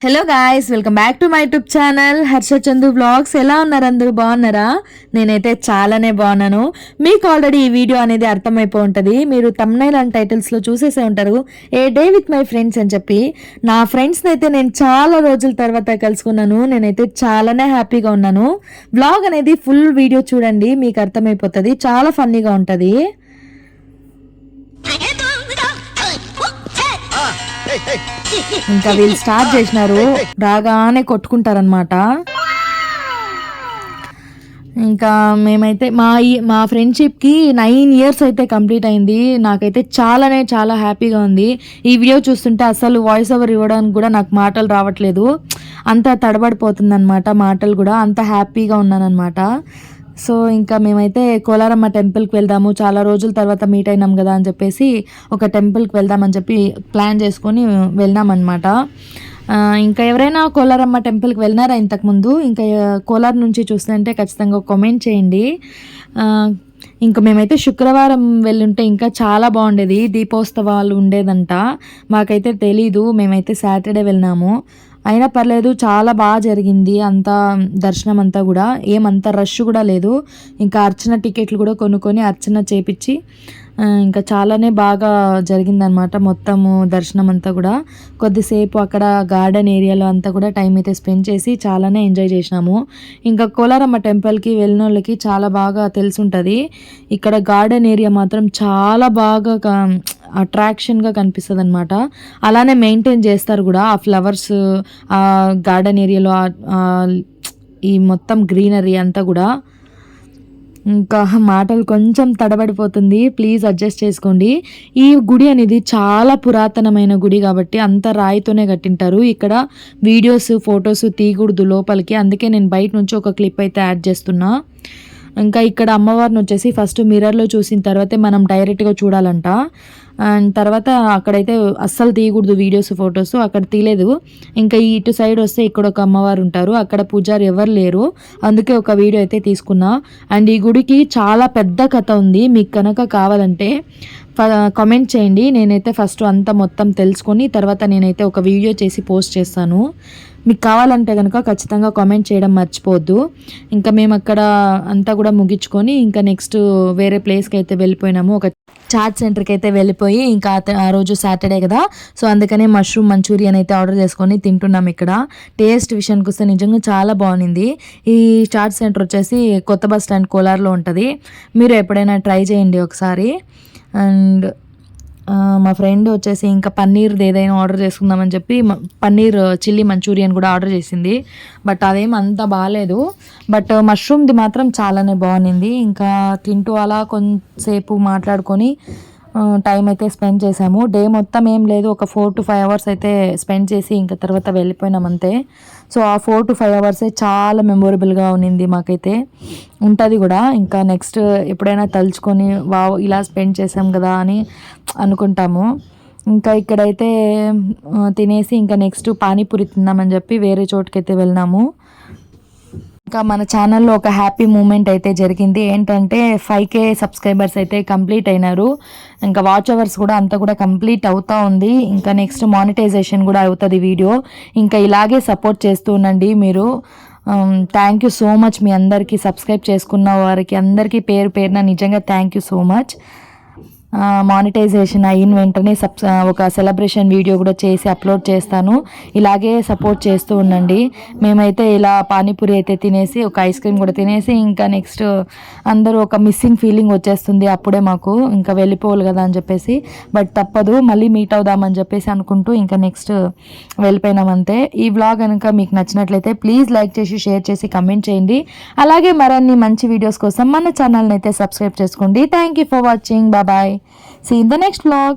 Hello guys, welcome back to my YouTube channel Harsha Chandu blogs. ఎలా ఉన్నారు? అందరూ బాగున్నారా? నేనైతే చాలానే బాగున్నాను. మీకు ఆల్రెడీ ఈ వీడియో అనేది అర్థమైపోయి ఉంటుంది. మీరు థంబ్నెయిల్ అండ్ టైటిల్స్లో చూసేసే ఉంటారు, ఏ డే విత్ మై ఫ్రెండ్స్ అని చెప్పి. నా ఫ్రెండ్స్ని అయితే నేను చాలా రోజుల తర్వాత కలుసుకున్నాను. నేనైతే చాలానే హ్యాపీగా ఉన్నాను. బ్లాగ్ అనేది ఫుల్ వీడియో చూడండి, మీకు అర్థమైపోతుంది. చాలా ఫన్నీగా ఉంటుంది. ఇంకా వీళ్ళు స్టార్ట్ చేసినారు, రాగానే కొట్టుకుంటారనమాట. ఇంకా మేమైతే మా ఫ్రెండ్షిప్కి 9 years అయితే కంప్లీట్ అయింది. నాకైతే చాలా హ్యాపీగా ఉంది. ఈ వీడియో చూస్తుంటే అసలు వాయిస్ ఓవర్ ఇవ్వడానికి కూడా నాకు మాటలు రావట్లేదు. అంత తడబడిపోతుంది అనమాట మాటలు కూడా. అంత హ్యాపీగా ఉన్నానమాట. సో ఇంకా మేమైతే కోలారమ్మ టెంపుల్కి వెళ్దాము, చాలా రోజుల తర్వాత మీట్ అయినాం కదా అని చెప్పేసి ఒక టెంపుల్కి వెళ్దామని చెప్పి ప్లాన్ చేసుకొని వెళ్ళామన్నమాట. ఇంకా ఎవరైనా కోలారమ్మ టెంపుల్కి వెళ్ళినారా ఇంతకుముందు? ఇంకా కోలార్ నుంచి చూస్తుంటే ఖచ్చితంగా కామెంట్ చేయండి. ఇంకా మేమైతే శుక్రవారం వెళ్ళుంటే ఇంకా చాలా బాగుండేది, దీపోత్సవాలు ఉండేదంట. మాకైతే తెలీదు, మేమైతే సాటర్డే వెళ్ళినాము. అయినా పర్లేదు, చాలా బాగా జరిగింది అంతా. దర్శనం అంతా కూడా ఏమంత రష్ కూడా లేదు. ఇంకా అర్చన టికెట్లు కూడా కొనుక్కొని అర్చన చేపించి ఇంకా చాలానే బాగా జరిగిందనమాట మొత్తము దర్శనం అంతా కూడా. కొద్దిసేపు అక్కడ గార్డెన్ ఏరియాలో అంతా కూడా టైం అయితే స్పెండ్ చేసి చాలానే ఎంజాయ్ చేసినాము. ఇంకా కోలారమ్మ టెంపుల్కి వెళ్ళిన వాళ్ళకి చాలా బాగా తెలుసుంటుంది. ఇక్కడ గార్డెన్ ఏరియా మాత్రం చాలా బాగా అట్రాక్షన్గా కనిపిస్తుంది అనమాట. అలానే మెయింటైన్ చేస్తారు కూడా ఆ ఫ్లవర్స్, ఆ గార్డెన్ ఏరియాలో ఈ మొత్తం గ్రీనరీ అంతా కూడా. ఇంకా మాటలు కొంచెం తడబడిపోతుంది, ప్లీజ్ అడ్జస్ట్ చేసుకోండి. ఈ గుడి అనేది చాలా పురాతనమైన గుడి కాబట్టి అంత రాయితోనే కట్టింటారు. ఇక్కడ వీడియోస్ ఫొటోస్ తీయకూడదు లోపలికి, అందుకే నేను బయట నుంచి ఒక క్లిప్ అయితే యాడ్ చేస్తున్నా. ఇంకా ఇక్కడ అమ్మవారిని వచ్చేసి ఫస్ట్ మిర్రర్లో చూసిన తర్వాతే మనం డైరెక్ట్గా చూడాలంట. అండ్ తర్వాత అక్కడైతే అస్సలు తీయకూడదు వీడియోస్ ఫొటోస్, అక్కడ తీయలేదు. ఇంకా ఇటు సైడ్ వస్తే ఇక్కడ ఒక అమ్మవారు ఉంటారు, అక్కడ పూజారి ఎవరు లేరు, అందుకే ఒక వీడియో అయితే తీసుకున్నా. అండ్ ఈ గుడికి చాలా పెద్ద కథ ఉంది, మీకు కనుక కావాలంటే కామెంట్ చేయండి. నేనైతే ఫస్ట్ అంతా మొత్తం తెలుసుకొని తర్వాత నేనైతే ఒక వీడియో చేసి పోస్ట్ చేస్తాను. మీకు కావాలంటే కనుక ఖచ్చితంగా కామెంట్ చేయడం మర్చిపోవద్దు. ఇంకా మేము అక్కడ అంతా కూడా ముగించుకొని ఇంకా నెక్స్ట్ వేరే ప్లేస్కి అయితే వెళ్ళిపోయినాము. ఒక చాట్ సెంటర్కి అయితే వెళ్ళిపోయి, ఇంకా ఆ రోజు సాటర్డే కదా, సో అందుకనే మష్రూమ్ మంచూరియన్ అయితే ఆర్డర్ చేసుకొని తింటున్నాం. ఇక్కడ టేస్ట్ విషయానికి వస్తే నిజంగా చాలా బాగుంది. ఈ చాట్ సెంటర్ వచ్చేసి కొత్త బస్ స్టాండ్ కోలార్లో ఉంటుంది. మీరు ఎప్పుడైనా ట్రై చేయండి ఒకసారి. అండ్ మా ఫ్రెండ్ వచ్చేసి ఇంకా పన్నీర్ది ఏదైనా ఆర్డర్ చేసుకుందామని చెప్పి పన్నీర్ చిల్లీ మంచూరియన్ కూడా ఆర్డర్ చేసింది. బట్ అదేం అంత బాగాలేదు, బట్ మష్రూమ్ది మాత్రం చాలానే బాగుంది. ఇంకా తింటూ అలా కొంతసేపు మాట్లాడుకొని టైం అయితే స్పెండ్ చేసాము. డే మొత్తం ఏం లేదు, ఒక 4 to 5 hours అయితే స్పెండ్ చేసి ఇంకా తర్వాత వెళ్ళిపోయినాం అంతే. సో ఆ 4 to 5 hours చాలా మెమొరబుల్గా ఉన్నింది మాకైతే, ఉంటుంది కూడా. ఇంకా నెక్స్ట్ ఎప్పుడైనా తలుచుకొని వావ్ ఇలా స్పెండ్ చేసాం కదా అని అనుకుంటాము. ఇంకా ఇక్కడైతే తినేసి ఇంకా నెక్స్ట్ పానీపూరి తిందామని చెప్పి వేరే చోటుకైతే వెళ్ళినాము. ఇంకా మన ఛానల్లో ఒక హ్యాపీ మూమెంట్ అయితే జరిగింది. ఏంటంటే 5K సబ్స్క్రైబర్స్ అయితే కంప్లీట్ అయినారు. ఇంకా వాచ్ అవర్స్ కూడా అంతా కూడా కంప్లీట్ అవుతూ ఉంది. ఇంకా నెక్స్ట్ మానిటైజేషన్ కూడా అవుతుంది వీడియో. ఇంకా ఇలాగే సపోర్ట్ చేస్తూ ఉండండి మీరు. థ్యాంక్ యూ సో మచ్ మీ అందరికీ, సబ్స్క్రైబ్ చేసుకున్న వారికి అందరికీ పేరు పేరున నిజంగా thank you so much. Monetization అయిన వెంటనే ఒక సెలబ్రేషన్ వీడియో కూడా చేసి అప్లోడ్ చేస్తాను. ఇలాగే సపోర్ట్ చేస్తూ ఉండండి. మేమైతే ఇలా పానీపూరి అయితే తినేసి ఒక ఐస్ క్రీమ్ కూడా తినేసి ఇంకా నెక్స్ట్ అందరూ ఒక మిస్సింగ్ ఫీలింగ్ వచ్చేస్తుంది అప్పుడే మాకు, ఇంకా వెళ్ళిపోవాలి కదా అని చెప్పేసి. బట్ తప్పదు, మళ్ళీ మీట్ అవుదామని చెప్పేసి అనుకుంటూ ఇంకా నెక్స్ట్ వెళ్ళిపోయినామంతే. ఈ వ్లాగ్ కనుక మీకు నచ్చినట్లయితే ప్లీజ్ లైక్ చేసి షేర్ చేసి కమెంట్ చేయండి. అలాగే మరిన్ని మంచి వీడియోస్ కోసం మన ఛానల్ని అయితే సబ్స్క్రైబ్ చేసుకోండి. Thank you for watching. Bye. See you in the next vlog.